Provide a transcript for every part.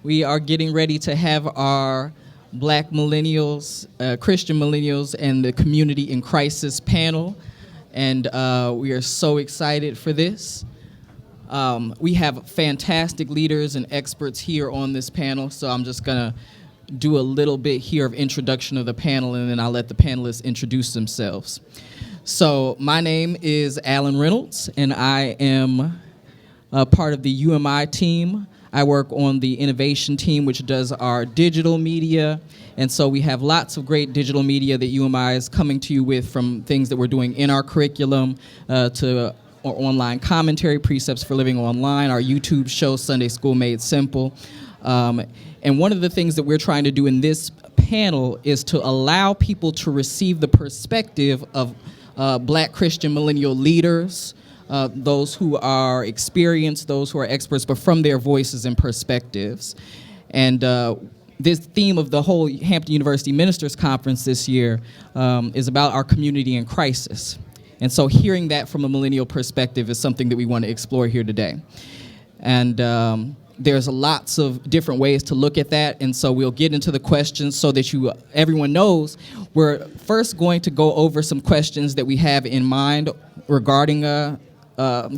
We are getting ready to have our Black Millennials, Christian Millennials, and the Community in Crisis panel, and we are so excited for this. We have fantastic leaders and experts here on this panel, so I'm just going to do a little bit here of introduction of the panel, and then I'll let the panelists introduce themselves. So my name is Alan Reynolds, and I am part of the UMI team. I work on the innovation team, which does our digital media, and so we have lots of great digital media that UMI is coming to you with, from things that we're doing in our curriculum to our online commentary, Precepts for Living Online, our YouTube show, Sunday School Made Simple. And one of the things that we're trying to do in this panel is to allow people to receive the perspective of Black Christian millennial leaders, those who are experienced, those who are experts, but from their voices and perspectives. And this theme of the whole Hampton University Ministers Conference this year is about our community in crisis. And so hearing that from a millennial perspective is something that we want to explore here today. And there's lots of different ways to look at that, and so we'll get into the questions so that everyone knows. We're first going to go over some questions that we have in mind regarding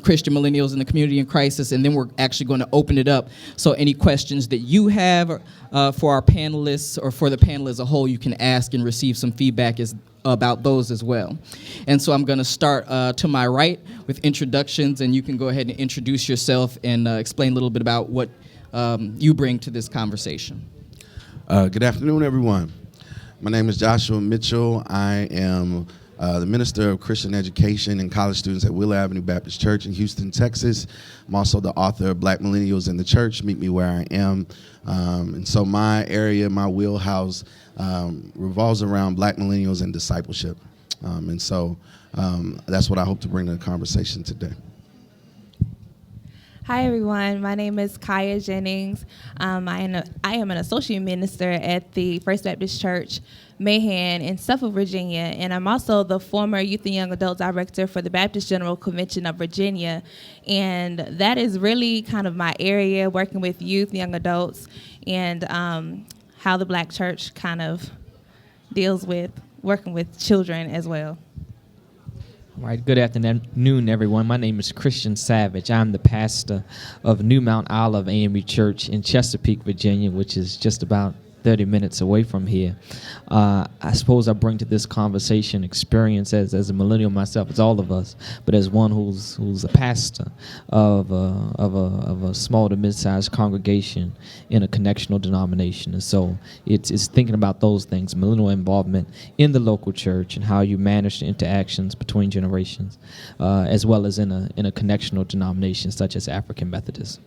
Christian millennials in the community in crisis, and then we're actually going to open it up. So any questions that you have for our panelists or for the panel as a whole, you can ask and receive some feedback about those as well. And so I'm going to start to my right with introductions, and you can go ahead and introduce yourself and explain a little bit about what you bring to this conversation. Good afternoon, everyone. My name is Joshua Mitchell. I am the Minister of Christian Education and College Students at Willow Avenue Baptist Church in Houston, Texas. I'm also the author of Black Millennials in the Church, Meet Me Where I Am. And so my area, my wheelhouse, revolves around Black millennials and discipleship. And so that's what I hope to bring to the conversation today. Hi, everyone. My name is Kaya Jennings. I am an associate minister at the First Baptist Church, Mahan in Suffolk, Virginia, and I'm also the former Youth and Young Adult Director for the Baptist General Convention of Virginia. And that is really kind of my area, working with youth, young adults, and how the Black church kind of deals with working with children as well. All right, good afternoon, everyone. My name is Christian Savage. I'm the pastor of New Mount Olive AME Church in Chesapeake, Virginia, which is just about 30 minutes away from here. I suppose I bring to this conversation experience as a millennial myself, as all of us, but as one who's a pastor of a small to mid-sized congregation in a connectional denomination. And so it's thinking about those things, millennial involvement in the local church and how you manage the interactions between generations, as well as in a connectional denomination such as African Methodist.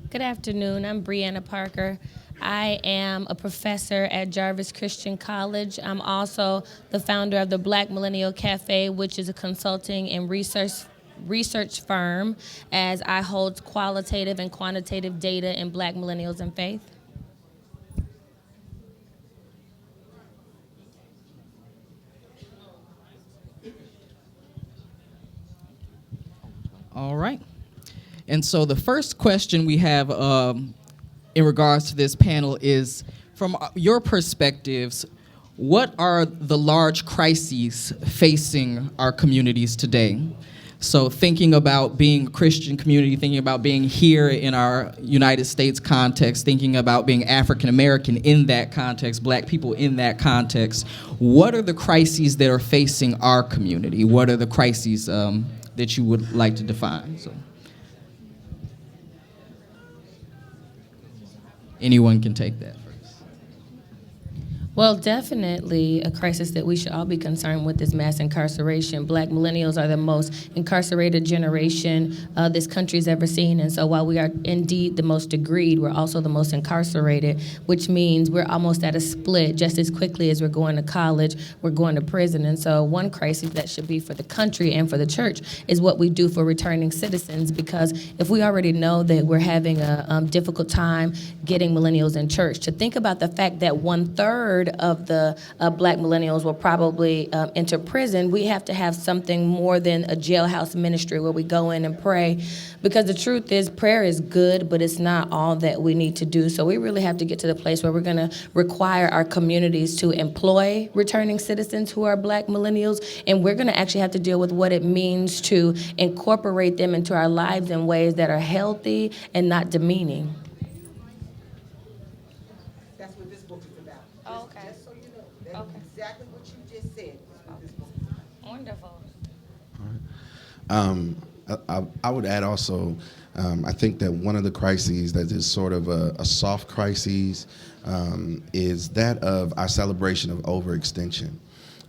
Good afternoon. I'm Brianna Parker. I am a professor at Jarvis Christian College. I'm also the founder of the Black Millennial Cafe, which is a consulting and research firm, as I hold qualitative and quantitative data in Black millennials and faith. All right. And so the first question we have in regards to this panel is, from your perspectives, what are the large crises facing our communities today? So thinking about being a Christian community, thinking about being here in our United States context, thinking about being African American in that context, Black people in that context, what are the crises that are facing our community? What are the crises that you would like to define? So anyone can take that first. Well, definitely a crisis that we should all be concerned with is mass incarceration. Black millennials are the most incarcerated generation this country's ever seen. And so while we are indeed the most degreed, we're also the most incarcerated, which means we're almost at a split. Just as quickly as we're going to college, we're going to prison. And so one crisis that should be for the country and for the church is what we do for returning citizens, because if we already know that we're having a difficult time getting millennials in church, to think about the fact that 1/3 third of the Black millennials will probably enter prison, we have to have something more than a jailhouse ministry where we go in and pray. Because the truth is, prayer is good, but it's not all that we need to do. So we really have to get to the place where we're going to require our communities to employ returning citizens who are Black millennials, and we're going to actually have to deal with what it means to incorporate them into our lives in ways that are healthy and not demeaning. That's what this book is about. Oh, okay. Just so you know, that's Okay. exactly what you just said. Is what this book is about. Wonderful. I would add also, I think that one of the crises that is sort of a soft crisis is that of our celebration of overextension.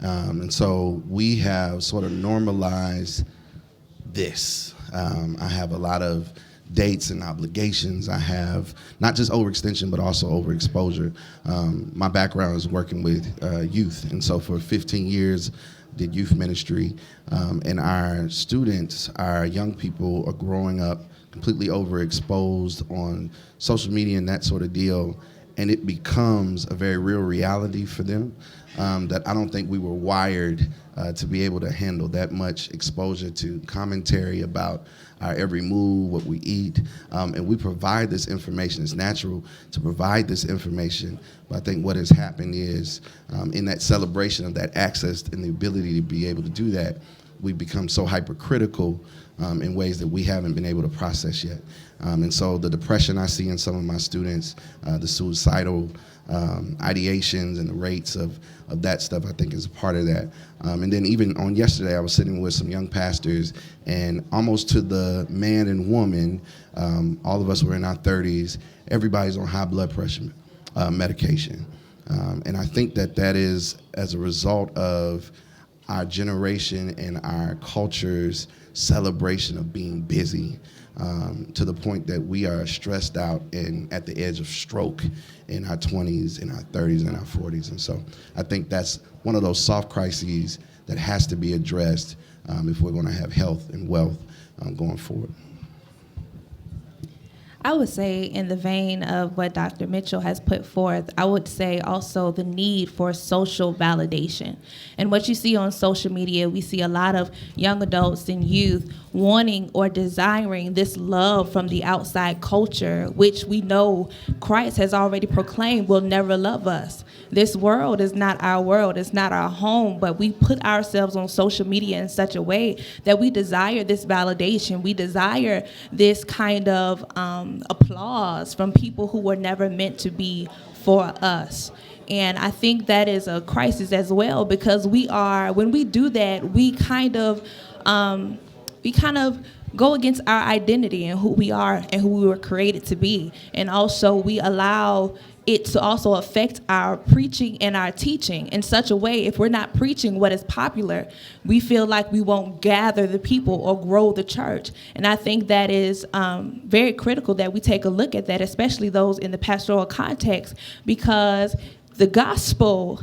And so we have sort of normalized this. I have a lot of dates and obligations. I have not just overextension, but also overexposure. My background is working with youth, and so for 15 years, did youth ministry, and our students, our young people are growing up completely overexposed on social media and that sort of deal, and it becomes a very real reality for them that I don't think we were wired to be able to handle that much exposure to commentary about our every move, what we eat, and we provide this information. It's natural to provide this information, but I think what has happened is in that celebration of that access and the ability to be able to do that, we become so hypercritical in ways that we haven't been able to process yet. And so the depression I see in some of my students, the suicidal ideations and the rates of that stuff, I think is a part of that. And then even on yesterday, I was sitting with some young pastors, and almost to the man and woman, all of us were in our 30s, everybody's on high blood pressure medication. And I think that is as a result of our generation and our culture's celebration of being busy, to the point that we are stressed out and at the edge of stroke in our 20s, in our 30s, and our 40s. And so I think that's one of those soft crises that has to be addressed if we're going to have health and wealth going forward. I would say, in the vein of what Dr. Mitchell has put forth, I would say also the need for social validation. And what you see on social media, we see a lot of young adults and youth wanting or desiring this love from the outside culture, which we know Christ has already proclaimed will never love us. This world is not our world, it's not our home, but we put ourselves on social media in such a way that we desire this validation. We desire this kind of applause from people who were never meant to be for us. And I think that is a crisis as well, because when we do that, we kind of go against our identity and who we are and who we were created to be. And also we allow it to also affect our preaching and our teaching in such a way, if we're not preaching what is popular, we feel like we won't gather the people or grow the church. And I think that is very critical that we take a look at that, especially those in the pastoral context, because the gospel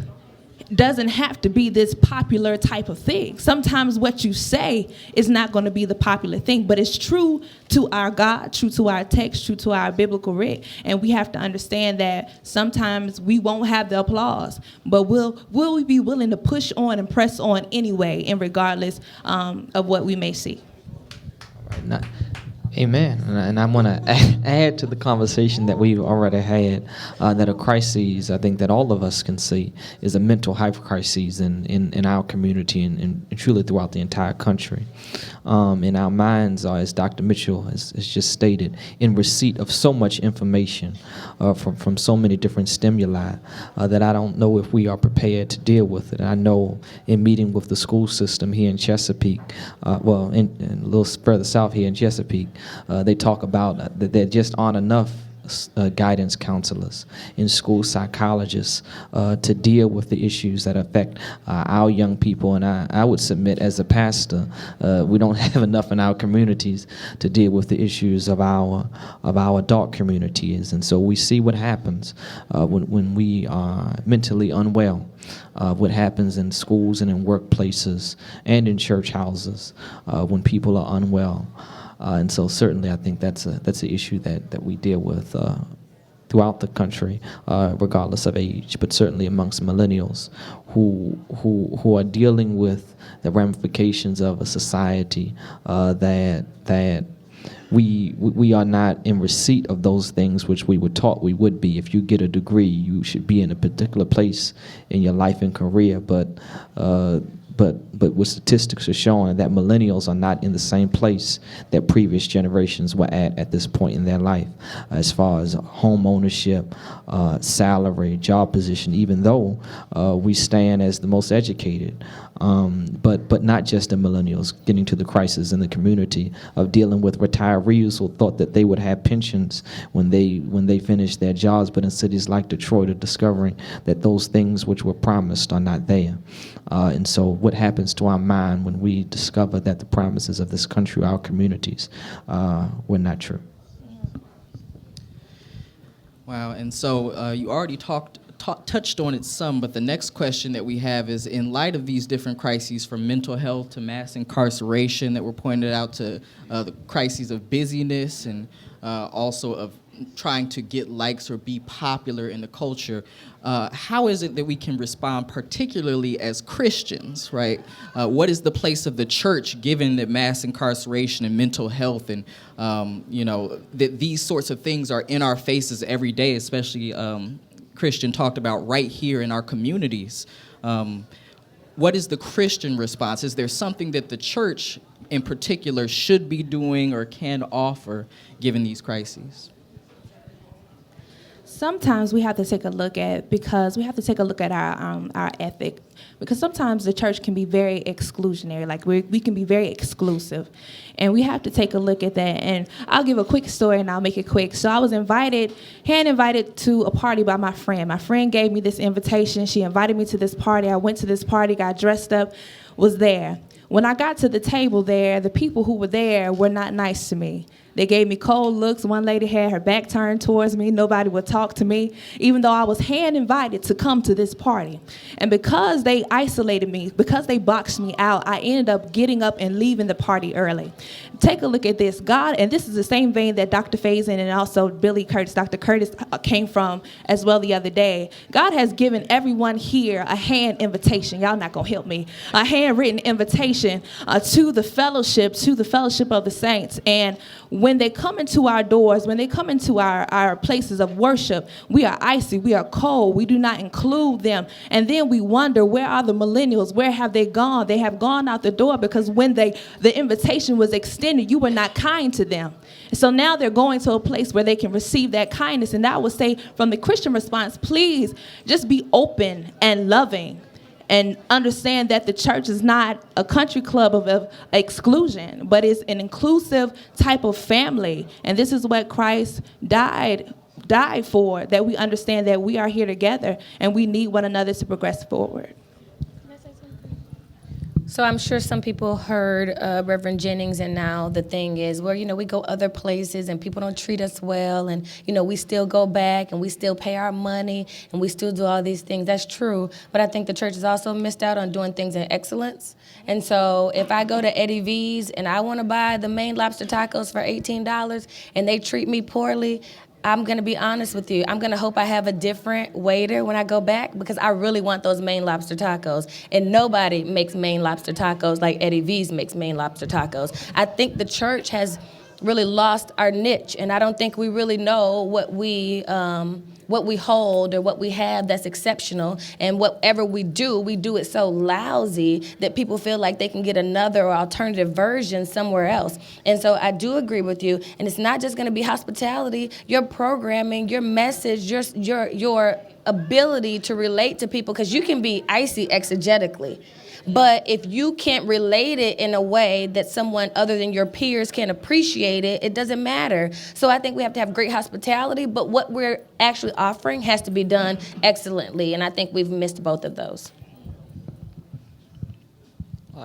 doesn't have to be this popular type of thing. Sometimes what you say is not going to be the popular thing, but it's true to our God, true to our text, true to our biblical writ. And we have to understand that sometimes we won't have the applause, but will we be willing to push on and press on anyway, and regardless of what we may see. Now, amen. And I want to add to the conversation that we've already had, that a crisis, I think that all of us can see, is a mental health crisis in our community and truly throughout the entire country. And our minds are, as Dr. Mitchell has just stated, in receipt of so much information from so many different stimuli that I don't know if we are prepared to deal with it. And I know in meeting with the school system here in Chesapeake, in a little further south here in Chesapeake, they talk about that there just aren't enough guidance counselors and school psychologists to deal with the issues that affect our young people. And I would submit, as a pastor, we don't have enough in our communities to deal with the issues of our adult communities. And so we see what happens when we are mentally unwell. What happens in schools and in workplaces and in church houses when people are unwell. And so certainly I think that's an issue that we deal with throughout the country, regardless of age, but certainly amongst millennials who are dealing with the ramifications of a society that we are not in receipt of those things which we were taught we would be. If you get a degree, you should be in a particular place in your life and career, but what statistics are showing that millennials are not in the same place that previous generations were at this point in their life, as far as home ownership, salary, job position, even though we stand as the most educated. But not just the millennials, getting to the crisis in the community of dealing with retirees who thought that they would have pensions when they finished their jobs, but in cities like Detroit are discovering that those things which were promised are not there. And so what happens to our mind when we discover that the promises of this country, our communities, were not true? Wow, and so you already touched on it some, but the next question that we have is, in light of these different crises, from mental health to mass incarceration that were pointed out, to the crises of busyness, and also of trying to get likes or be popular in the culture, how is it that we can respond, particularly as Christians, right? What is the place of the church, given that mass incarceration and mental health and, that these sorts of things are in our faces every day, especially Christian talked about right here in our communities. What is the Christian response? Is there something that the church in particular should be doing or can offer given these crises? Sometimes we have to take a look at, our ethic, because sometimes the church can be very exclusionary, like we can be very exclusive, and we have to take a look at that. And I'll give a quick story and I'll make it quick. So I was hand invited to a party by my friend. My friend gave me this invitation. She invited me to this party. I went to this party, got dressed up, was there. When I got to the table there, the people who were there were not nice to me. They gave me cold looks. One lady had her back turned towards me. Nobody would talk to me, even though I was hand invited to come to this party. And because they isolated me, because they boxed me out, I ended up getting up and leaving the party early. Take a look at this. God, and this is the same vein that Dr. Faison and also Dr. Curtis came from as well the other day. God has given everyone here a hand invitation. Y'all not going to help me. A handwritten invitation to the fellowship of the saints. And when they come into our doors, when they come into our places of worship, we are icy, we are cold, we do not include them. And then we wonder, where are the millennials? Where have they gone? They have gone out the door because when the invitation was extended, you were not kind to them. So now they're going to a place where they can receive that kindness. And I would say from the Christian response, please just be open and loving. And understand that the church is not a country club of exclusion, but it's an inclusive type of family. And this is what Christ died for, that we understand that we are here together and we need one another to progress forward. So I'm sure some people heard Reverend Jennings, and now the thing is, well, we go other places and people don't treat us well, and, we still go back and we still pay our money and we still do all these things. That's true, but I think the church has also missed out on doing things in excellence. And so if I go to Eddie V's and I want to buy the Maine lobster tacos for $18 and they treat me poorly, I'm going to be honest with you. I'm going to hope I have a different waiter when I go back, because I really want those Maine lobster tacos. And nobody makes Maine lobster tacos like Eddie V's makes Maine lobster tacos. I think the church has really lost our niche, and I don't think we really know what we hold or what we have that's exceptional. And whatever we do it so lousy that people feel like they can get another or alternative version somewhere else. And so I do agree with you. And it's not just going to be hospitality. Your programming, your message, your ability to relate to people, because you can be icy exegetically. But if you can't relate it in a way that someone other than your peers can appreciate it, it doesn't matter. So I think we have to have great hospitality, but what we're actually offering has to be done excellently, and I think we've missed both of those.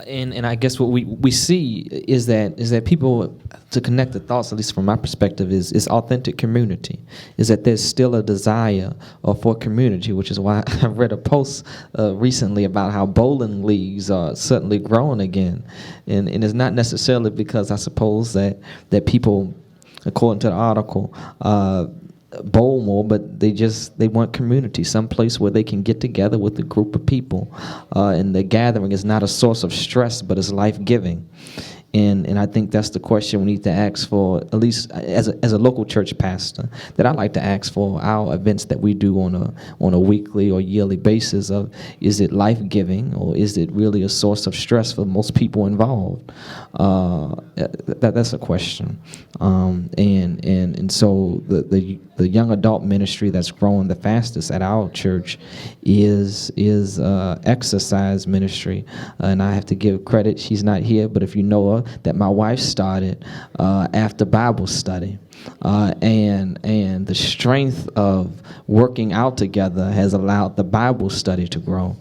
And I guess what we see is that people, to connect the thoughts, at least from my perspective, is authentic community. Is that there's still a desire for community, which is why I read a post recently about how bowling leagues are suddenly growing again, and it's not necessarily because I suppose that people, according to the article, bowl more, but they want community, some place where they can get together with a group of people, and the gathering is not a source of stress, but it's life-giving. And I think that's the question we need to ask for, at least as a local church pastor, that I like to ask for our events that we do on a weekly or yearly basis. Of, is it life-giving, or is it really a source of stress for most people involved? That's a question. And so the young adult ministry that's growing the fastest at our church is exercise ministry, and I have to give credit. She's not here, but if you know her, that my wife started after Bible study. And the strength of working out together has allowed the Bible study to grow,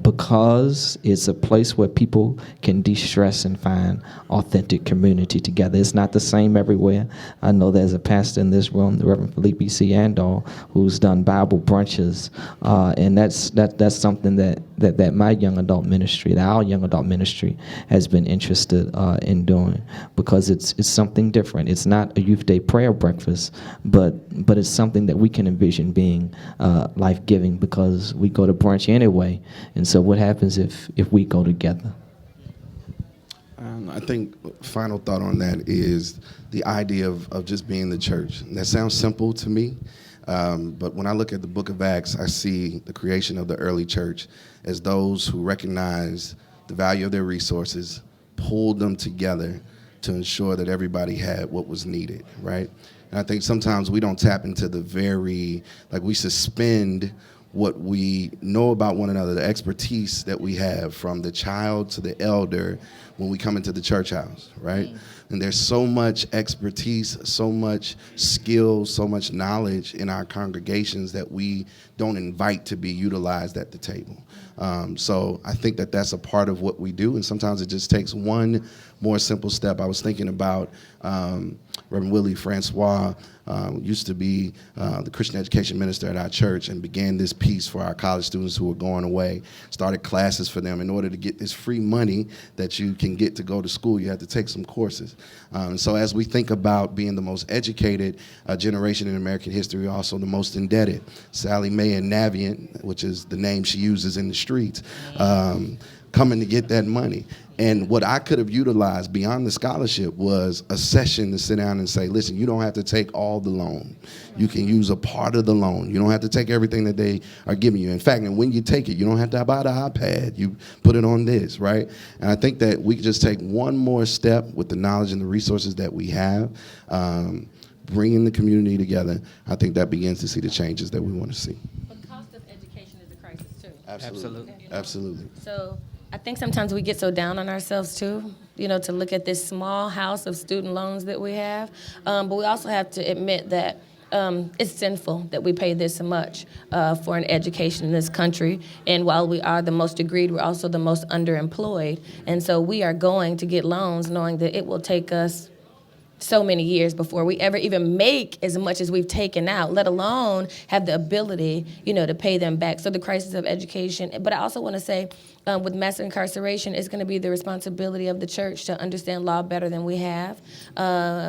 because it's a place where people can de-stress and find authentic community together. It's not the same everywhere. I know there's a pastor in this room, the Reverend Felipe C. Andal, who's done Bible brunches, and that's something that my young adult ministry, that our young adult ministry, has been interested in doing, because it's something different. It's not a youth day prayer breakfast, but it's something that we can envision being life-giving, because we go to brunch anyway. And so what happens if we go together? I think final thought on that is the idea of just being the church. That sounds simple to me, but when I look at the book of Acts, I see the creation of the early church as those who recognize the value of their resources, pulled them together to ensure that everybody had what was needed, right? And I think sometimes we don't tap into we suspend what we know about one another, the expertise that we have from the child to the elder when we come into the church house, right? And there's so much expertise, so much skill, so much knowledge in our congregations that we don't invite to be utilized at the table. So I think that that's a part of what we do, and sometimes it just takes one more simple step. I was thinking about Reverend Willie Francois, used to be the Christian education minister at our church, and began this piece for our college students who were going away, started classes for them. In order to get this free money that you can get to go to school, you have to take some courses. So as we think about being the most educated generation in American history, also the most indebted, Sally Mae and Navient, which is the name she uses in the streets, coming to get that money. And what I could have utilized beyond the scholarship was a session to sit down and say, listen, you don't have to take all the loan. You can use a part of the loan. You don't have to take everything that they are giving you. In fact, and when you take it, you don't have to buy the iPad. You put it on this, right? And I think that we can just take one more step with the knowledge and the resources that we have, bringing the community together. I think that begins to see the changes that we want to see. But cost of education is a crisis, too. Absolutely. You know? Absolutely. So I think sometimes we get so down on ourselves, too, to look at this small house of student loans that we have. But we also have to admit that it's sinful that we pay this much for an education in this country. And while we are the most degreed, we're also the most underemployed. And so we are going to get loans knowing that it will take us so many years before we ever even make as much as we've taken out, let alone have the ability, to pay them back. So the crisis of education. But I also want to say, with mass incarceration, it's going to be the responsibility of the church to understand law better than we have.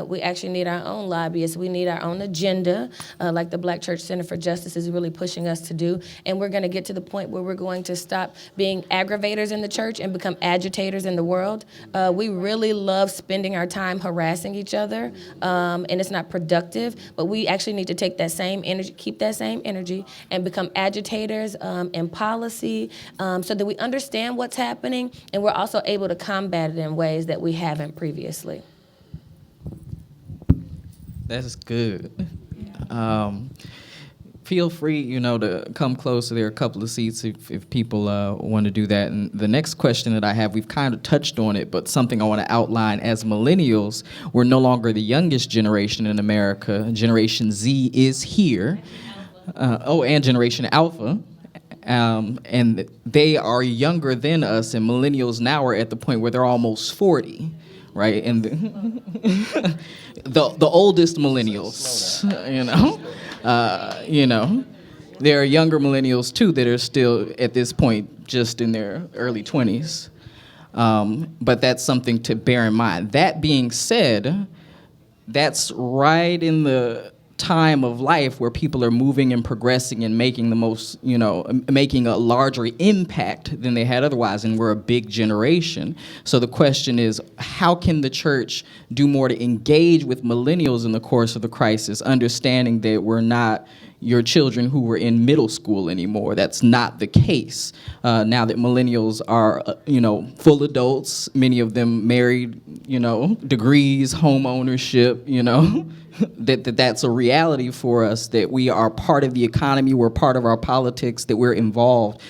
We actually need our own lobbyists. We need our own agenda, like the Black Church Center for Justice is really pushing us to do. And we're going to get to the point where we're going to stop being aggravators in the church and become agitators in the world. We really love spending our time harassing each other, and it's not productive. But we actually need to take that same energy, keep that same energy, and become agitators in policy, so that we understand what's happening, and we're also able to combat it in ways that we haven't previously. That's good. Feel free, to come closer. There are a couple of seats if people want to do that. And the next question that I have, we've kind of touched on it, but something I want to outline. As millennials, we're no longer the youngest generation in America. Generation Z is here. And Generation Alpha. And they are younger than us, and millennials now are at the point where they're almost 40, right? And the oldest millennials, there are younger millennials too that are still at this point just in their early 20s. But that's something to bear in mind. That being said, that's right in the time of life where people are moving and progressing and making the most, making a larger impact than they had otherwise, and we're a big generation. So the question is, how can the church do more to engage with millennials in the course of the crisis, understanding that we're not your children who were in middle school anymore. That's not the case. Now that millennials are, full adults, many of them married, degrees, home ownership, that's a reality for us, that we are part of the economy, we're part of our politics, that we're involved.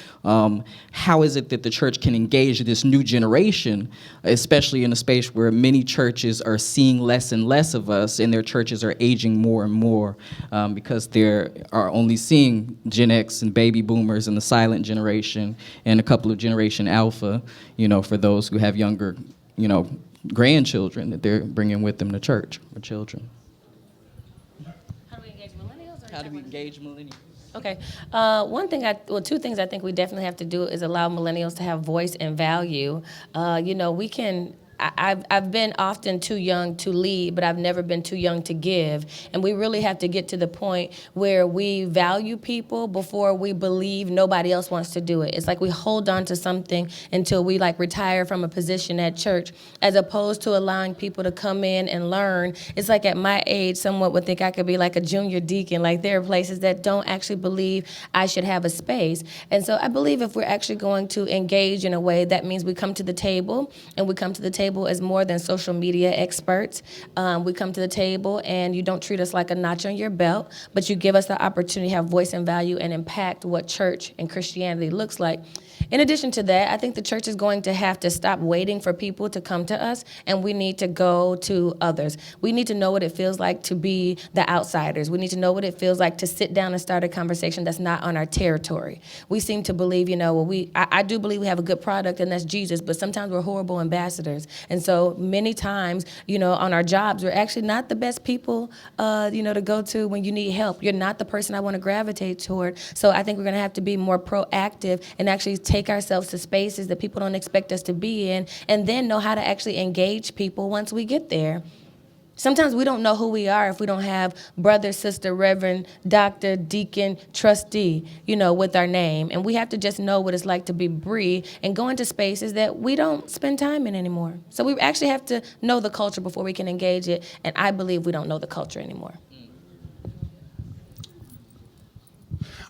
How is it that the church can engage this new generation, especially in a space where many churches are seeing less and less of us, and their churches are aging more and more because they are only seeing Gen X and baby boomers and the silent generation and a couple of Generation Alpha, for those who have younger, grandchildren that they're bringing with them to church, or children. How do we engage millennials? How do we engage millennials? Okay. Two things I think we definitely have to do is allow millennials to have voice and value. We can. I've been often too young to lead, but I've never been too young to give. And we really have to get to the point where we value people before we believe nobody else wants to do it. It's like we hold on to something until we retire from a position at church, as opposed to allowing people to come in and learn. It's like at my age, someone would think I could be like a junior deacon. There are places that don't actually believe I should have a space. And so I believe if we're actually going to engage in a way, that means we come to the table, and we come to the table as more than social media experts. We come to the table and you don't treat us like a notch on your belt, but you give us the opportunity to have voice and value and impact what church and Christianity looks like. In addition to that, I think the church is going to have to stop waiting for people to come to us, and we need to go to others. We need to know what it feels like to be the outsiders. We need to know what it feels like to sit down and start a conversation that's not on our territory. We seem to believe, I do believe we have a good product, and that's Jesus, but sometimes we're horrible ambassadors. And so many times, on our jobs, we're actually not the best people, to go to when you need help. You're not the person I want to gravitate toward. So I think we're going to have to be more proactive and actually take ourselves to spaces that people don't expect us to be in, and then know how to actually engage people once we get there. Sometimes we don't know who we are if we don't have brother, sister, reverend, doctor, deacon, trustee, with our name. And we have to just know what it's like to be Bree and go into spaces that we don't spend time in anymore. So we actually have to know the culture before we can engage it. And I believe we don't know the culture anymore.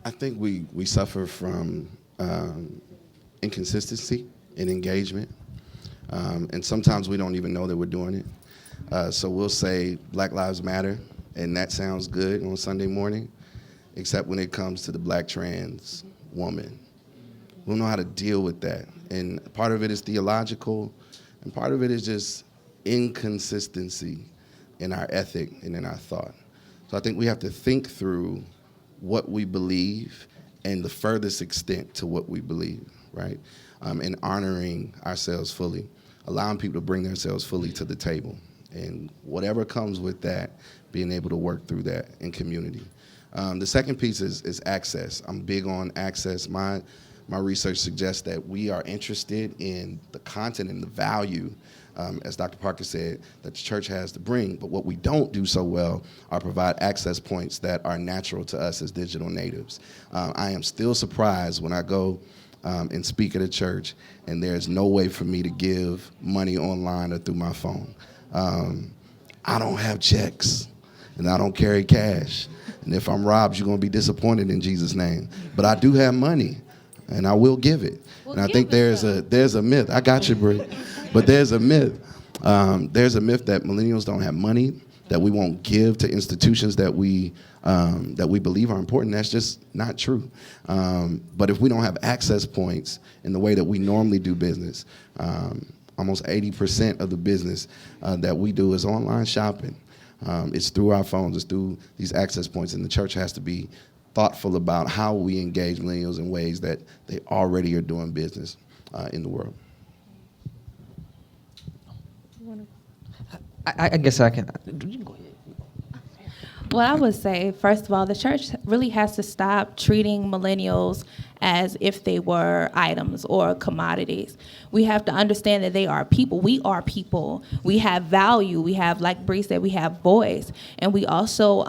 I think we suffer from inconsistency in engagement, and sometimes we don't even know that we're doing it. So we'll say Black Lives Matter, and that sounds good on Sunday morning, except when it comes to the black trans woman. We don't know how to deal with that. And part of it is theological, and part of it is just inconsistency in our ethic and in our thought. So I think we have to think through what we believe and the furthest extent to what we believe, right? And honoring ourselves fully, allowing people to bring themselves fully to the table. And whatever comes with that, being able to work through that in community. The second piece is access. I'm big on access. My research suggests that we are interested in the content and the value, as Dr. Parker said, that the church has to bring. But what we don't do so well are provide access points that are natural to us as digital natives. I am still surprised when I go and speak at a church and there's no way for me to give money online or through my phone. I don't have checks, and I don't carry cash. And if I'm robbed, you're going to be disappointed in Jesus' name. But I do have money, and I will give it. And I think there's a myth. I got you, Brie. But there's a myth. There's a myth that millennials don't have money, that we won't give to institutions that we believe are important. That's just not true. But if we don't have access points in the way that we normally do business, almost 80% of the business that we do is online shopping. It's through our phones, it's through these access points, and the church has to be thoughtful about how we engage millennials in ways that they already are doing business in the world. I guess I can. Well, I would say, first of all, the church really has to stop treating millennials as if they were items or commodities. We have to understand that they are people. We are people. We have value. We have, like Bree said, we have voice. And we also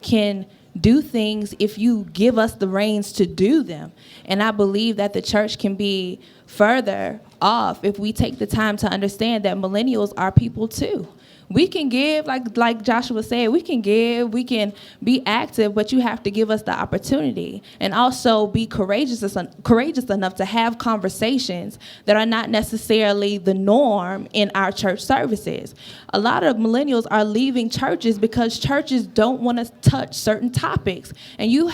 can do things if you give us the reins to do them. And I believe that the church can be further off if we take the time to understand that millennials are people too. We can give, like Joshua said, we can give, we can be active, but you have to give us the opportunity. And also be courageous enough to have conversations that are not necessarily the norm in our church services. A lot of millennials are leaving churches because churches don't want to touch certain topics. And you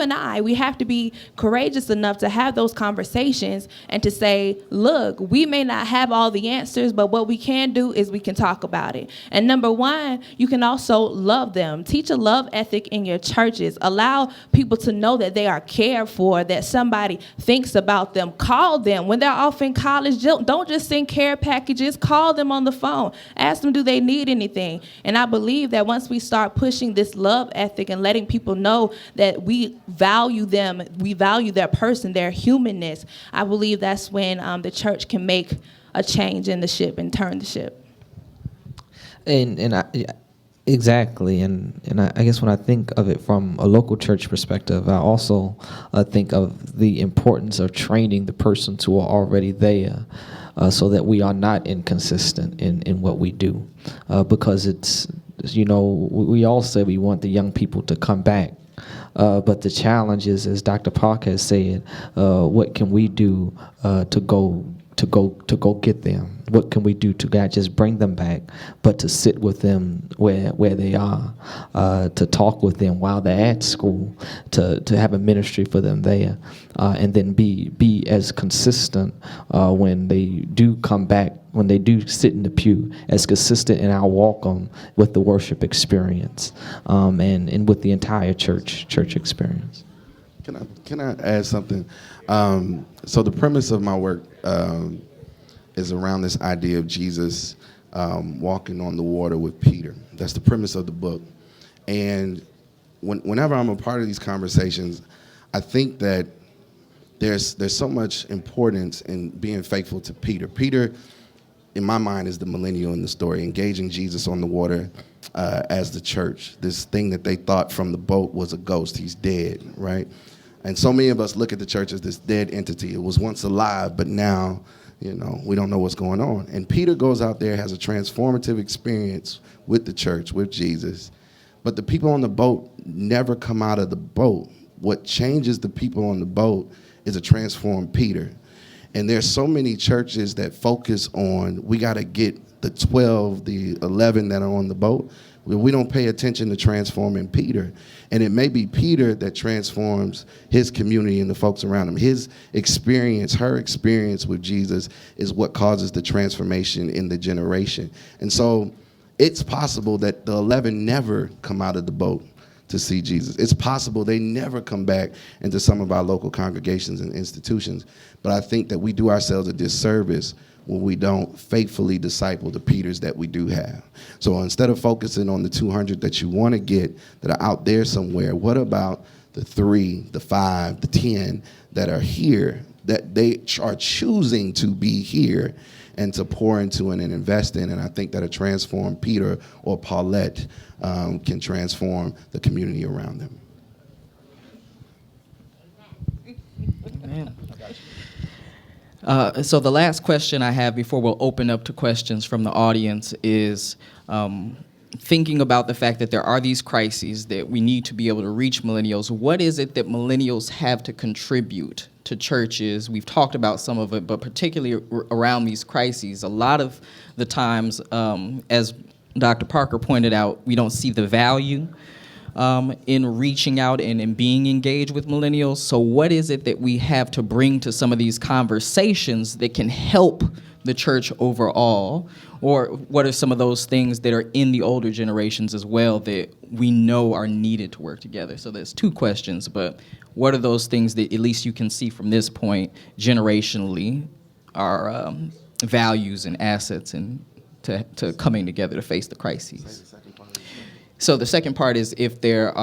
and I, we have to be courageous enough to have those conversations and to say, look, we may not have all the answers, but what we can do is we can talk about it. And number one, you can also love them. Teach a love ethic in your churches. Allow people to know that they are cared for, that somebody thinks about them. Call them. When they're off in college, don't just send care packages. Call them on the phone. Ask them, do they need anything? And I believe that once we start pushing this love ethic and letting people know that we value them, we value their person, their humanness, I believe that's when the church can make a change in the ship and turn the ship. Exactly, and I guess when I think of it from a local church perspective, I also think of the importance of training the persons who are already there, so that we are not inconsistent in what we do, because it's, we all say we want the young people to come back. But the challenge is, as Dr. Park has said, what can we do to go get them? What can we do to not just bring them back, but to sit with them where they are, to talk with them while they're at school, to have a ministry for them there, and then be as consistent when they do come back, when they do sit in the pew, as consistent in our welcome with the worship experience, and with the entire church experience. Can I add something? So the premise of my work is around this idea of Jesus walking on the water with Peter. That's the premise of the book. And whenever I'm a part of these conversations, I think that there's so much importance in being faithful to Peter. Peter, in my mind, is the millennial in the story, engaging Jesus on the water as the church. This thing that they thought from the boat was a ghost. He's dead, right? And so many of us look at the church as this dead entity. It was once alive, but now, we don't know what's going on. And Peter goes out there, has a transformative experience with the church, with Jesus. But the people on the boat never come out of the boat. What changes the people on the boat is a transformed Peter. And there's so many churches that focus on, we got to get the 12, the 11 that are on the boat. We don't pay attention to transforming Peter. And it may be Peter that transforms his community and the folks around him. His experience, her experience with Jesus is what causes the transformation in the generation. And so it's possible that the 11 never come out of the boat to see Jesus. It's possible they never come back into some of our local congregations and institutions. But I think that we do ourselves a disservice when we don't faithfully disciple the Peters that we do have. So instead of focusing on the 200 that you want to get that are out there somewhere, what about the 3, the 5, the 10 that are here, that they are choosing to be here and to pour into and invest in? And I think that a transformed Peter or Paulette can transform the community around them. Amen. So the last question I have before we'll open up to questions from the audience is thinking about the fact that there are these crises that we need to be able to reach millennials. What is it that millennials have to contribute to churches? We've talked about some of it, but particularly around these crises, a lot of the times, as Dr. Parker pointed out, we don't see the value in reaching out and in being engaged with millennials. So what is it that we have to bring to some of these conversations that can help the church overall? Or what are some of those things that are in the older generations as well that we know are needed to work together? So there's 2 questions, but what are those things that at least you can see from this point generationally are values and assets and to coming together to face the crises? So the second part is if they're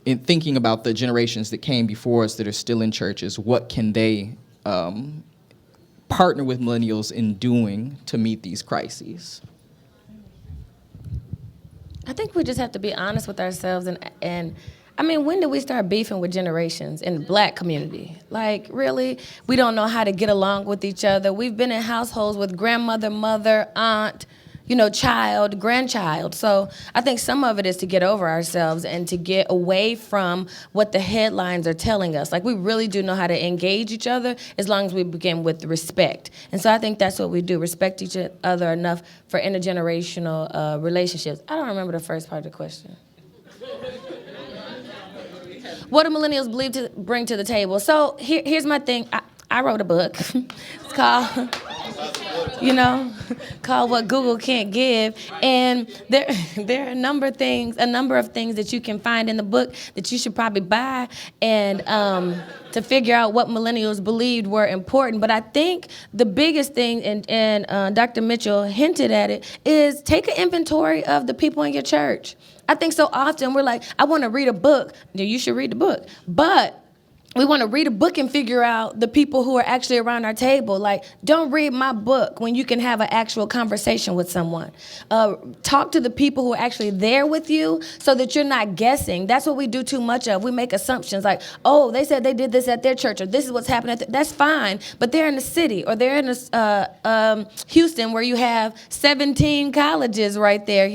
in thinking about the generations that came before us that are still in churches, what can they partner with millennials in doing to meet these crises? I think we just have to be honest with ourselves and I mean, when did we start beefing with generations in the black community? Like, really? We don't know how to get along with each other. We've been in households with grandmother, mother, aunt, child, grandchild. So I think some of it is to get over ourselves and to get away from what the headlines are telling us. Like, we really do know how to engage each other as long as we begin with respect. And so I think that's what we do, respect each other enough for intergenerational relationships. I don't remember the first part of the question. What do millennials believe to bring to the table? So here's my thing. I wrote a book. It's called, called What Google Can't Give. And there are a number of things that you can find in the book that you should probably buy and to figure out what millennials believed were important. But I think the biggest thing, and Dr. Mitchell hinted at it, is take an inventory of the people in your church. I think so often we're like, I want to read a book. You should read the book. But we want to read a book and figure out the people who are actually around our table. Like, don't read my book when you can have an actual conversation with someone. Talk to the people who are actually there with you so that you're not guessing. That's what we do too much of. We make assumptions like, oh, they said they did this at their church, or this is what's happening. That's fine, but they're in the city, or they're in Houston where you have 17 colleges right there,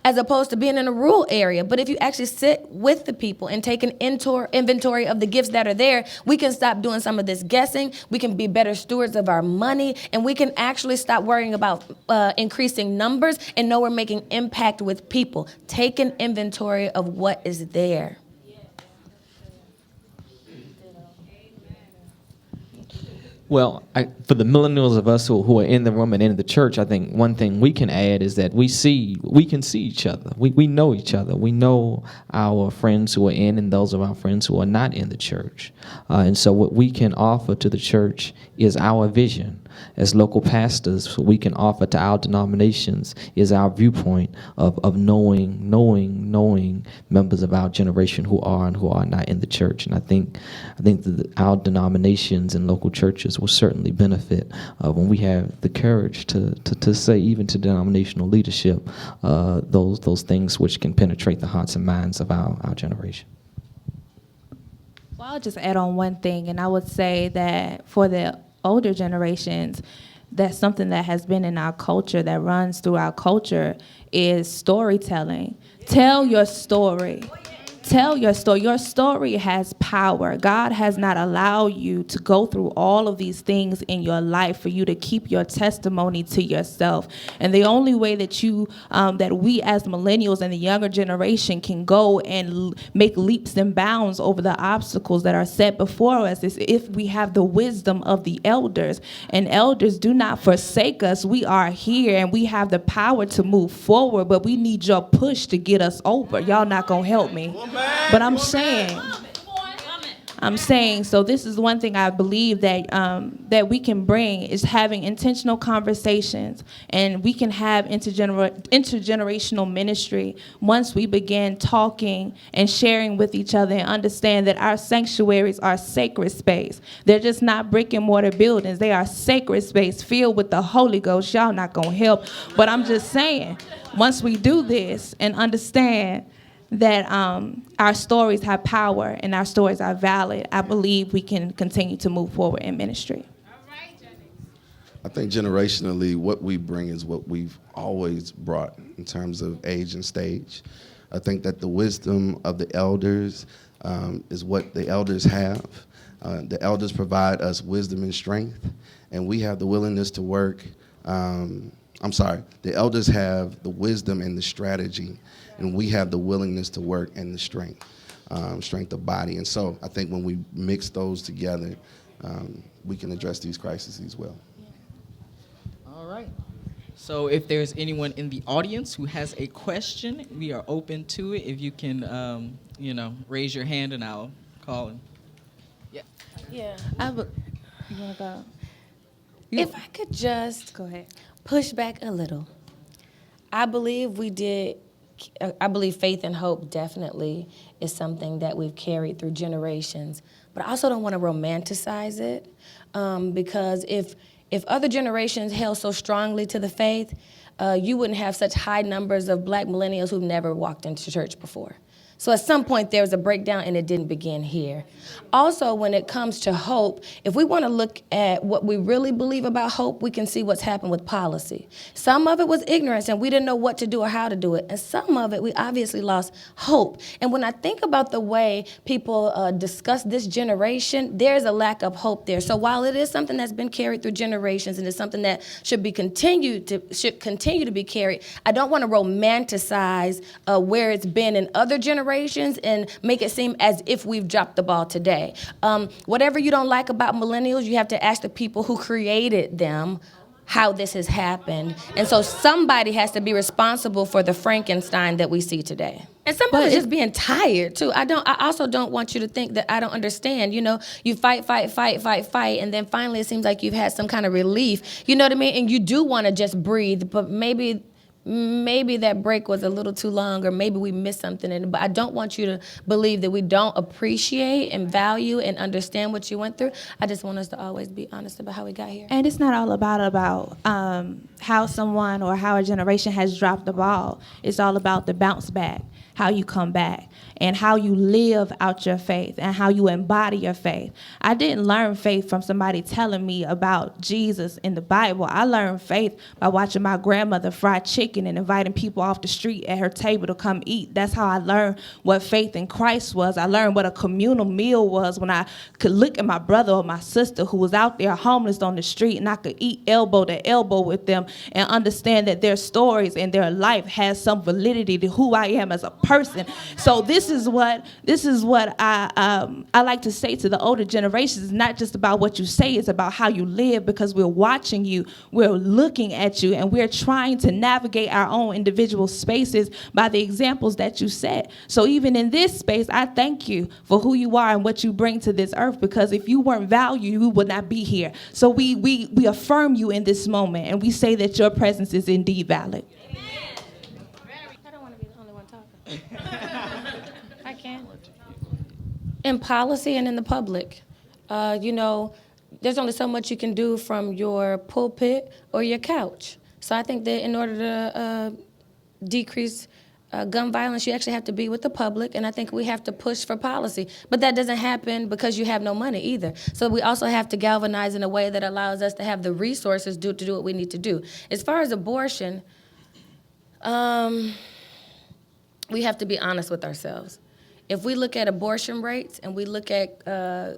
as opposed to being in a rural area. But if you actually sit with the people and take an inventory of the gifts that are there, we can stop doing some of this guessing. We can be better stewards of our money, and we can actually stop worrying about increasing numbers and know we're making impact with people. Take an inventory of what is there. Well, for the millennials of us who are in the room and in the church, I think one thing we can add is that we can see each other. We know each other. We know our friends who are in and those of our friends who are not in the church. And so what we can offer to the church is our vision. As local pastors, what we can offer to our denominations is our viewpoint of knowing members of our generation who are and who are not in the church. And I think that our denominations and local churches will certainly benefit when we have the courage to say, even to denominational leadership, those things which can penetrate the hearts and minds of our generation. Well, I'll just add on one thing, and I would say that for the older generations, that's something that has been in our culture, that runs through our culture, is storytelling. Tell your story. Tell your story. Your story has power. God has not allowed you to go through all of these things in your life for you to keep your testimony to yourself. And the only way that that we as millennials and the younger generation can go and make leaps and bounds over the obstacles that are set before us is if we have the wisdom of the elders. And elders, do not forsake us. We are here and we have the power to move forward, but we need your push to get us over. Y'all not gonna help me. But I'm saying, so this is one thing I believe that we can bring is having intentional conversations, and we can have intergenerational ministry once we begin talking and sharing with each other and understand that our sanctuaries are sacred space. They're just not brick and mortar buildings. They are sacred space filled with the Holy Ghost. Y'all not gonna help, but I'm just saying, once we do this and understand that our stories have power and our stories are valid, I believe we can continue to move forward in ministry. I think generationally, what we bring is what we've always brought in terms of age and stage. I think that the wisdom of the elders is what the elders have. The elders provide us wisdom and strength, and we have the willingness to work. The elders have the wisdom and the strategy, and we have the willingness to work and the strength of body. And so I think when we mix those together, we can address these crises as well. All right. So if there's anyone in the audience who has a question, we are open to it. If you can, raise your hand and I'll call him. Yeah. Yeah. You want to go? If I could just Go ahead. push back a little. I believe we did I believe faith and hope definitely is something that we've carried through generations. But I also don't want to romanticize it, because if other generations held so strongly to the faith, you wouldn't have such high numbers of black millennials who've never walked into church before. So at some point there was a breakdown, and it didn't begin here. Also, when it comes to hope, if we want to look at what we really believe about hope, we can see what's happened with policy. Some of it was ignorance, and we didn't know what to do or how to do it. And some of it, we obviously lost hope. And when I think about the way people discuss this generation, there's a lack of hope there. So while it is something that's been carried through generations and it's something that should continue to be carried, I don't want to romanticize where it's been in other generations and make it seem as if we've dropped the ball today. Whatever you don't like about millennials, you have to ask the people who created them how this has happened. And so somebody has to be responsible for the Frankenstein that we see today. And some of it's just being tired too. I also don't want you to think that I don't understand. You know, you fight, and then finally it seems like you've had some kind of relief. You know what I mean? And you do want to just breathe, but maybe that break was a little too long, or maybe we missed something. But I don't want you to believe that we don't appreciate and value and understand what you went through. I just want us to always be honest about how we got here. And it's not all about how someone or how a generation has dropped the ball. It's all about the bounce back, how you come back, and how you live out your faith and how you embody your faith. I didn't learn faith from somebody telling me about Jesus in the Bible. I learned faith by watching my grandmother fry chicken and inviting people off the street at her table to come eat. That's how I learned what faith in Christ was. I learned what a communal meal was when I could look at my brother or my sister who was out there homeless on the street, and I could eat elbow to elbow with them and understand that their stories and their life has some validity to who I am as a person. So this is what I like to say to the older generations. It's not just about what you say, it's about how you live, because we're watching you, we're looking at you, and we're trying to navigate our own individual spaces by the examples that you set. So even in this space, I thank you for who you are and what you bring to this earth, because if you weren't valued, you would not be here. So we affirm you in this moment, and we say that your presence is indeed valid. I don't want to be the only one talking. I can. In policy and in the public, there's only so much you can do from your pulpit or your couch. So I think that in order to decrease gun violence, you actually have to be with the public, and I think we have to push for policy. But that doesn't happen because you have no money either. So we also have to galvanize in a way that allows us to have the resources to do what we need to do. As far as abortion, we have to be honest with ourselves. If we look at abortion rates and we look at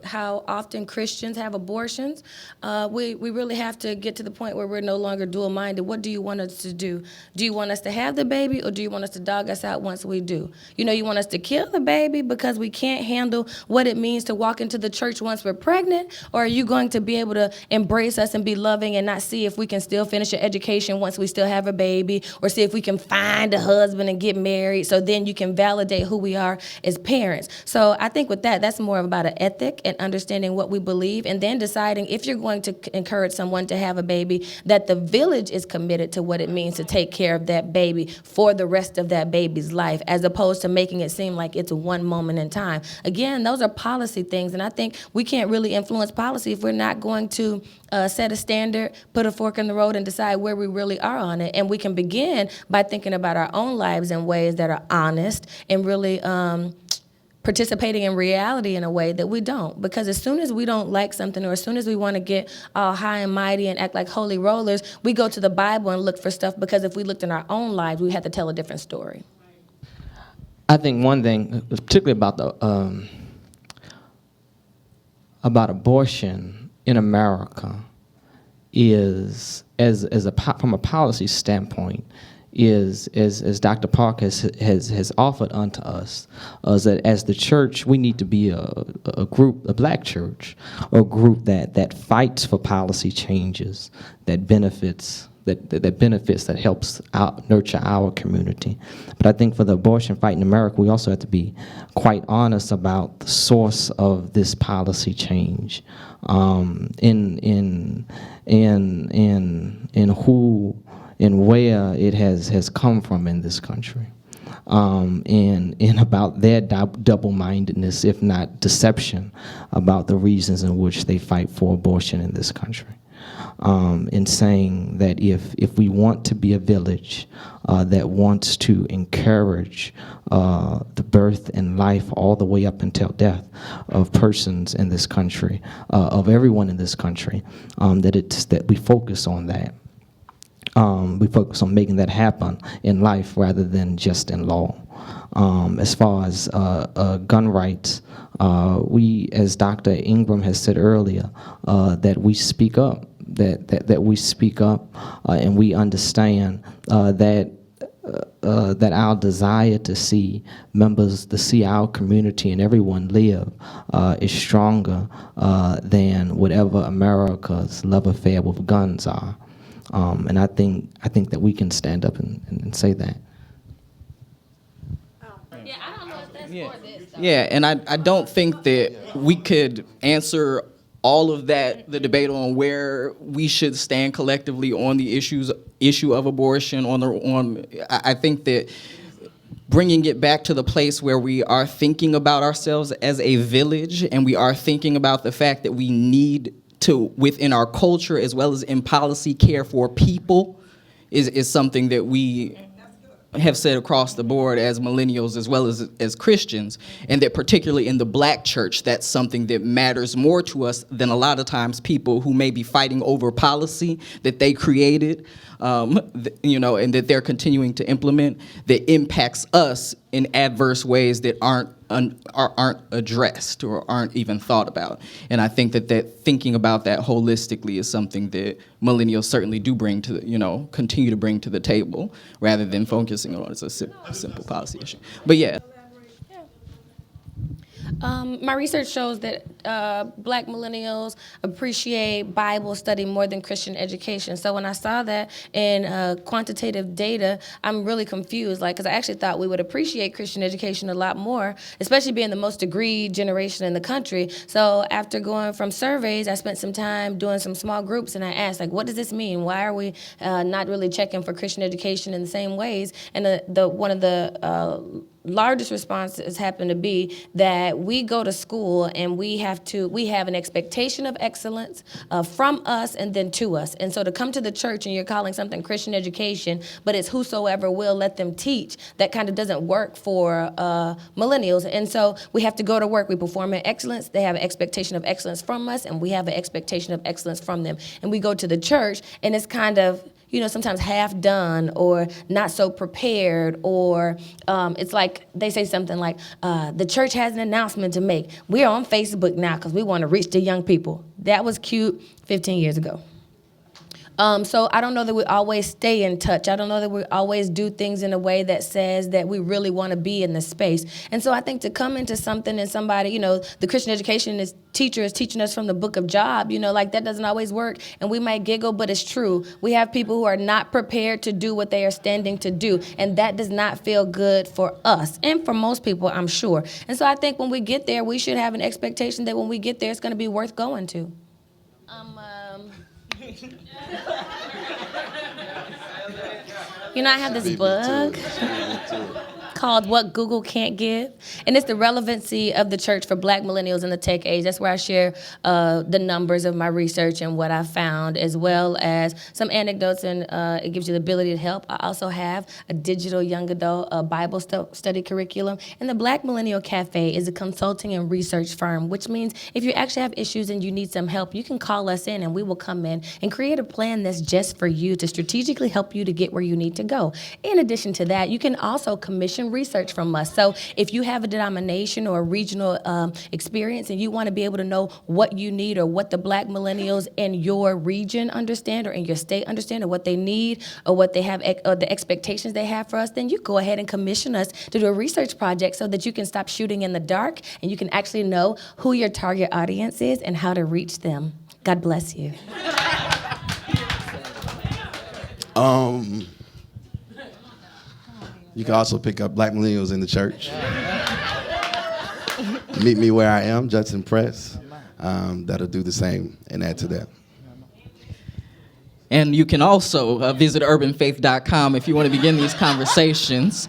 how often Christians have abortions, we really have to get to the point where we're no longer dual-minded. What do you want us to do? Do you want us to have the baby, or do you want us to dog us out once we do? You want us to kill the baby because we can't handle what it means to walk into the church once we're pregnant? Or are you going to be able to embrace us and be loving and not see if we can still finish an education once we still have a baby, or see if we can find a husband and get married so then you can validate who we are as parents? So I think with that's more about an ethic and understanding what we believe, and then deciding if you're going to encourage someone to have a baby, that the village is committed to what it means to take care of that baby for the rest of that baby's life, as opposed to making it seem like it's one moment in time. Again, those are policy things, and I think we can't really influence policy if we're not going to set a standard, put a fork in the road, and decide where we really are on it. And we can begin by thinking about our own lives in ways that are honest and really participating in reality in a way that we don't. Because as soon as we don't like something, or as soon as we want to get all high and mighty and act like holy rollers, we go to the Bible and look for stuff, because if we looked in our own lives, we had to tell a different story. I think one thing, particularly about abortion in America, is from a policy standpoint, is as Dr. Park has offered unto us, that as the church we need to be a group, a black church, a group that fights for policy changes that benefits. That helps nurture our community. But I think for the abortion fight in America, we also have to be quite honest about the source of this policy change, in who and where it has come from in this country. and about their double-mindedness, if not deception, about the reasons in which they fight for abortion in this country. In saying that if we want to be a village that wants to encourage the birth and life all the way up until death of persons in this country, of everyone in this country, that we focus on that. We focus on making that happen in life rather than just in law. As far as gun rights, we, as Dr. Ingram has said earlier, that we speak up, that we speak up, and we understand that our desire to see members, to see our community and everyone live is stronger than whatever America's love affair with guns are. And I think that we can stand up and say that. Yeah, I don't know if that's for this. Though. Yeah, and I don't think that we could answer all of that, the debate on where we should stand collectively on the issue of abortion. I think that bringing it back to the place where we are thinking about ourselves as a village, and we are thinking about the fact that we need to, within our culture as well as in policy, care for people, is something that we have said across the board as millennials as well as Christians, and that particularly in the Black church, that's something that matters more to us than a lot of times people who may be fighting over policy that they created, and that they're continuing to implement, that impacts us in adverse ways that aren't addressed or aren't even thought about. And I think that thinking about that holistically is something that millennials certainly do bring to continue to bring to the table, rather than focusing on it as a simple policy issue. But yeah. My research shows that Black millennials appreciate Bible study more than Christian education. So when I saw that in quantitative data, I'm really confused, because I actually thought we would appreciate Christian education a lot more, especially being the most degreed generation in the country. So after going from surveys, I spent some time doing some small groups, and I asked, what does this mean? Why are we not really checking for Christian education in the same ways? And one of the largest responses happen to be that we go to school and we have an expectation of excellence from us and then to us. And so to come to the church and you're calling something Christian education, but it's whosoever will let them teach, that kind of doesn't work for millennials. And so we have to go to work. We perform in excellence. They have an expectation of excellence from us, and we have an expectation of excellence from them. And we go to the church, and it's kind of sometimes half done or not so prepared, or it's like they say something like, the church has an announcement to make. We're on Facebook now because we want to reach the young people. That was cute 15 years ago. So I don't know that we always stay in touch. I don't know that we always do things in a way that says that we really want to be in the space. And so I think to come into something and somebody, the Christian education teacher is teaching us from the book of Job, that doesn't always work. And we might giggle, but it's true. We have people who are not prepared to do what they are standing to do. And that does not feel good for us and for most people, I'm sure. And so I think when we get there, we should have an expectation that when we get there, it's going to be worth going to. I have this book called What Google Can't Give, and it's the relevancy of the church for Black millennials in the tech age. That's where I share the numbers of my research and what I found, as well as some anecdotes, and it gives you the ability to help. I also have a digital young adult Bible study curriculum, and the Black Millennial Cafe is a consulting and research firm, which means if you actually have issues and you need some help, you can call us in and we will come in and create a plan that's just for you to strategically help you to get where you need to go. In addition to that, you can also commission research from us. So if you have a denomination or a regional experience and you want to be able to know what you need or what the Black millennials in your region understand or in your state understand or what they need or what they have or the expectations they have for us, then you go ahead and commission us to do a research project so that you can stop shooting in the dark and you can actually know who your target audience is and how to reach them. God bless you. You can also pick up Black millennials in the church. Meet me where I am, Judson Press. That'll do the same and add to that. And you can also visit urbanfaith.com if you want to begin these conversations.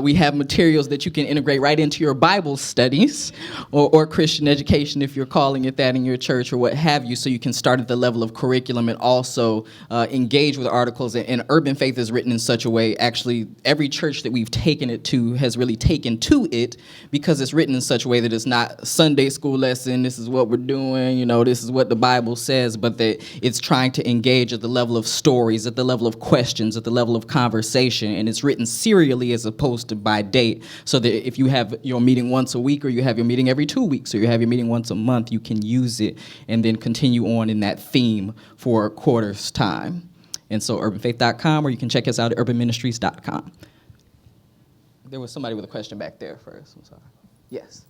We have materials that you can integrate right into your Bible studies or Christian education if you're calling it that in your church or what have you, so you can start at the level of curriculum and also engage with articles. And Urban Faith is written in such a way, actually, every church that we've taken it to has really taken to it because it's written in such a way that it's not Sunday school lesson, this is what we're doing, this is what the Bible says, but that it's trying to engage at the level of stories, at the level of questions, at the level of conversation, and it's written serially as opposed to by date, so that if you have your meeting once a week or you have your meeting every 2 weeks or you have your meeting once a month, you can use it and then continue on in that theme for a quarter's time. And so urbanfaith.com, or you can check us out at urbanministries.com. There was somebody with a question back there first. I'm sorry. Yes.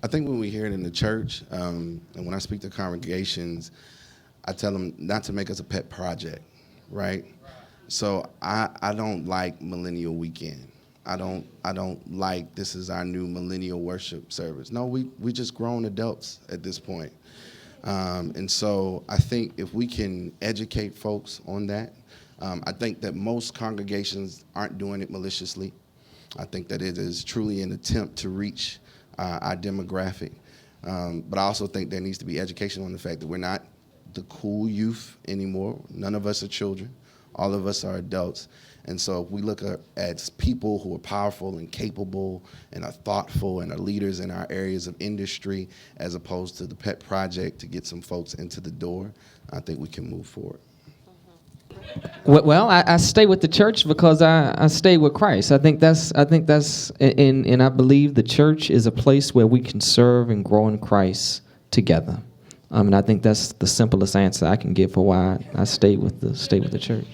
I think when we hear it in the church, and when I speak to congregations, I tell them not to make us a pet project, right? So I don't like Millennial Weekend. I don't like this is our new millennial worship service. No, we just grown adults at this point. And so I think if we can educate folks on that, I think that most congregations aren't doing it maliciously. I think that it is truly an attempt to reach our demographic. But I also think there needs to be education on the fact that we're not the cool youth anymore. None of us are children. All of us are adults. And so if we look at people who are powerful and capable and are thoughtful and are leaders in our areas of industry, as opposed to the pet project to get some folks into the door, I think we can move forward. Well, I stay with the church because I stay with Christ. I think that's, and I believe the church is a place where we can serve and grow in Christ together. And I think that's the simplest answer I can give for why I stay with the church.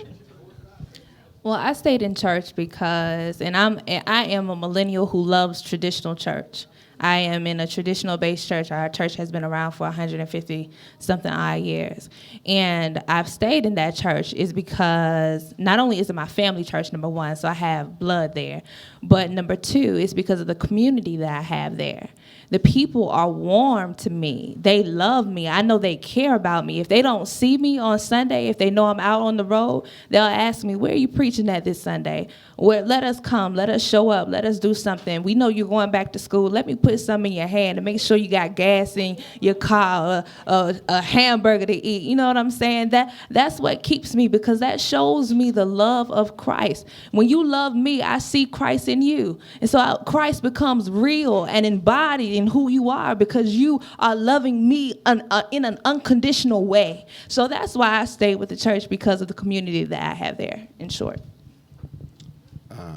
Well, I stayed in church because, and I am a millennial who loves traditional church. I am in a traditional-based church. Our church has been around for 150-something odd years. And I've stayed in that church is because not only is it my family church, number one, so I have blood there, but number two is because of the community that I have there. The people are warm to me. They love me. I know they care about me. If they don't see me on Sunday, if they know I'm out on the road, they'll ask me, where are you preaching at this Sunday? Let us come. Let us show up. Let us do something. We know you're going back to school. Let me put something in your hand to make sure you got gas in your car, a hamburger to eat. You know what I'm saying? That's what keeps me, because that shows me the love of Christ. When you love me, I see Christ in you. And so Christ becomes real and embodied in who you are because you are loving me in an unconditional way. So that's why I stay with the church, because of the community that I have there, in short.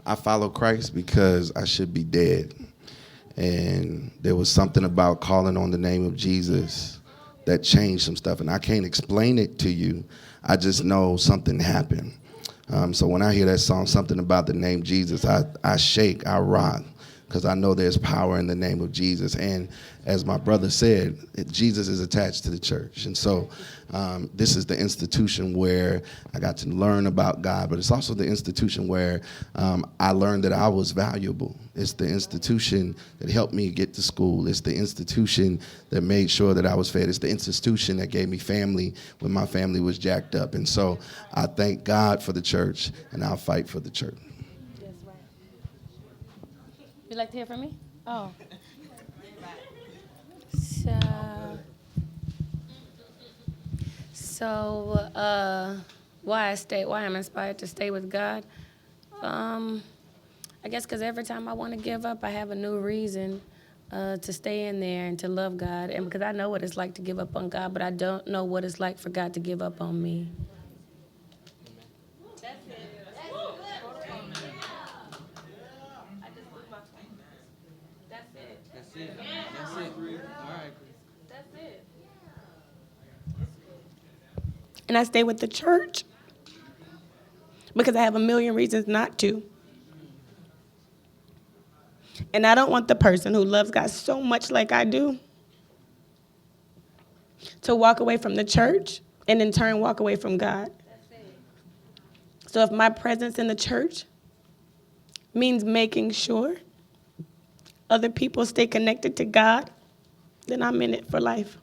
I follow Christ because I should be dead. And there was something about calling on the name of Jesus that changed some stuff. And I can't explain it to you. I just know something happened. So when I hear that song, something about the name Jesus, I shake, I rock, because I know there's power in the name of Jesus. And as my brother said, Jesus is attached to the church. And so this is the institution where I got to learn about God, but it's also the institution where I learned that I was valuable. It's the institution that helped me get to school. It's the institution that made sure that I was fed. It's the institution that gave me family when my family was jacked up. And so I thank God for the church, and I'll fight for the church. You'd like to hear from me? Oh. So why I'm inspired to stay with God? I guess because every time I want to give up, I have a new reason to stay in there and to love God. And because I know what it's like to give up on God, but I don't know what it's like for God to give up on me. And I stay with the church because I have a million reasons not to. And I don't want the person who loves God so much like I do to walk away from the church and in turn walk away from God. So if my presence in the church means making sure other people stay connected to God, then I'm in it for life.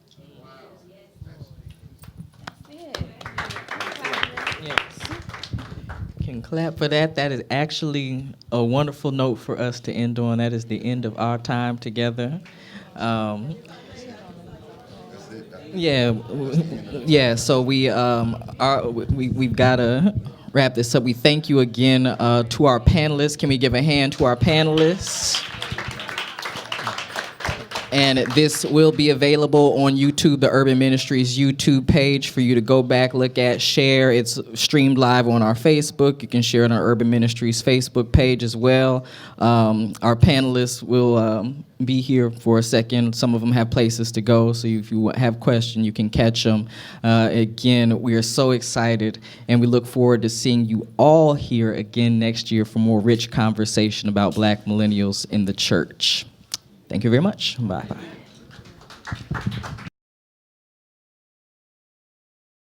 can clap for that. That is actually a wonderful note for us to end on. That is the end of our time together. So we've got to wrap this up. We thank you again to our panelists. Can we give a hand to our panelists? And this will be available on YouTube, the Urban Ministries YouTube page, for you to go back, look at, share. It's streamed live on our Facebook. You can share it on our Urban Ministries Facebook page as well. Our panelists will be here for a second. Some of them have places to go, so if you have questions, you can catch them. Again, we are so excited, and we look forward to seeing you all here again next year for more rich conversation about Black millennials in the church. Thank you very much. Bye.